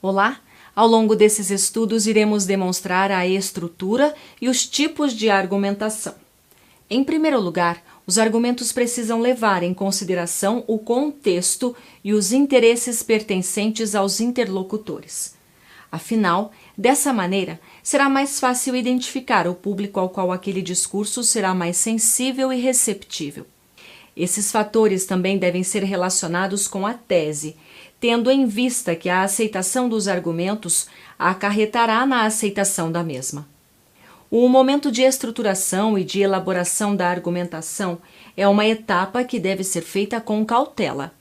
Olá! Ao longo desses estudos, iremos demonstrar a estrutura e os tipos de argumentação. Em primeiro lugar, os argumentos precisam levar em consideração o contexto e os interesses pertencentes aos interlocutores. Afinal, dessa maneira, será mais fácil identificar o público ao qual aquele discurso será mais sensível e receptível. Esses fatores também devem ser relacionados com a tese, tendo em vista que a aceitação dos argumentos acarretará na aceitação da mesma. O momento de estruturação e de elaboração da argumentação é uma etapa que deve ser feita com cautela.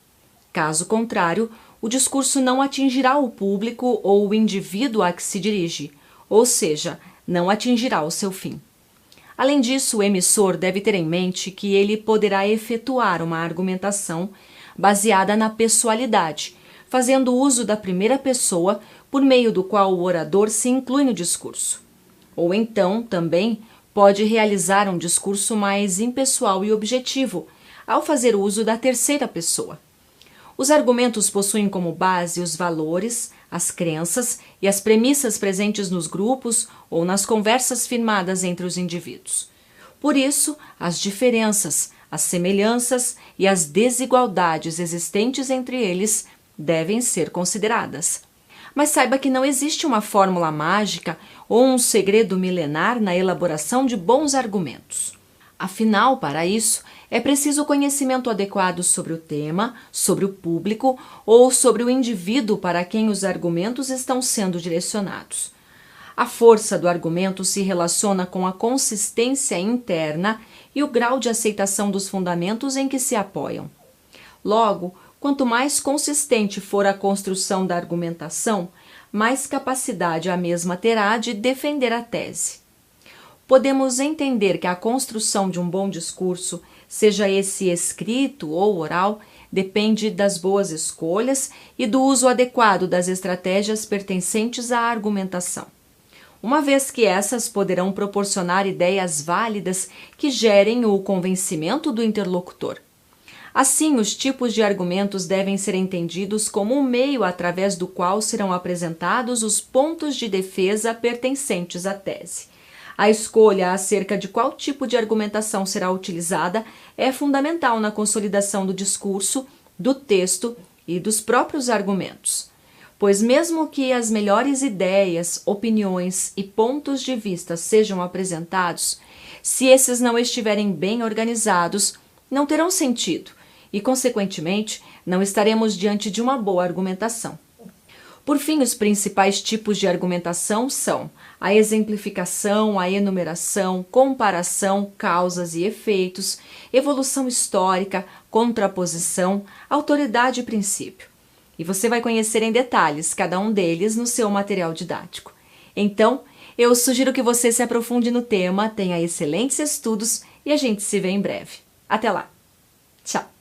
Caso contrário, o discurso não atingirá o público ou o indivíduo a que se dirige, ou seja, não atingirá o seu fim. Além disso, o emissor deve ter em mente que ele poderá efetuar uma argumentação baseada na pessoalidade, fazendo uso da primeira pessoa por meio do qual o orador se inclui no discurso. Ou então, também, pode realizar um discurso mais impessoal e objetivo, ao fazer uso da terceira pessoa. Os argumentos possuem como base os valores, as crenças e as premissas presentes nos grupos ou nas conversas firmadas entre os indivíduos. Por isso, as diferenças, as semelhanças e as desigualdades existentes entre eles devem ser consideradas. Mas saiba que não existe uma fórmula mágica ou um segredo milenar na elaboração de bons argumentos. Afinal, para isso, é preciso conhecimento adequado sobre o tema, sobre o público ou sobre o indivíduo para quem os argumentos estão sendo direcionados. A força do argumento se relaciona com a consistência interna e o grau de aceitação dos fundamentos em que se apoiam. Logo, quanto mais consistente for a construção da argumentação, mais capacidade a mesma terá de defender a tese. Podemos entender que a construção de um bom discurso, seja esse escrito ou oral, depende das boas escolhas e do uso adequado das estratégias pertencentes à argumentação, uma vez que essas poderão proporcionar ideias válidas que gerem o convencimento do interlocutor. Assim, os tipos de argumentos devem ser entendidos como um meio através do qual serão apresentados os pontos de defesa pertencentes à tese. A escolha acerca de qual tipo de argumentação será utilizada é fundamental na consolidação do discurso, do texto e dos próprios argumentos. Pois mesmo que as melhores ideias, opiniões e pontos de vista sejam apresentados, se esses não estiverem bem organizados, não terão sentido e, consequentemente, não estaremos diante de uma boa argumentação. Por fim, os principais tipos de argumentação são a exemplificação, a enumeração, comparação, causas e efeitos, evolução histórica, contraposição, autoridade e princípio. E você vai conhecer em detalhes cada um deles no seu material didático. Então, eu sugiro que você se aprofunde no tema, tenha excelentes estudos e a gente se vê em breve. Até lá! Tchau!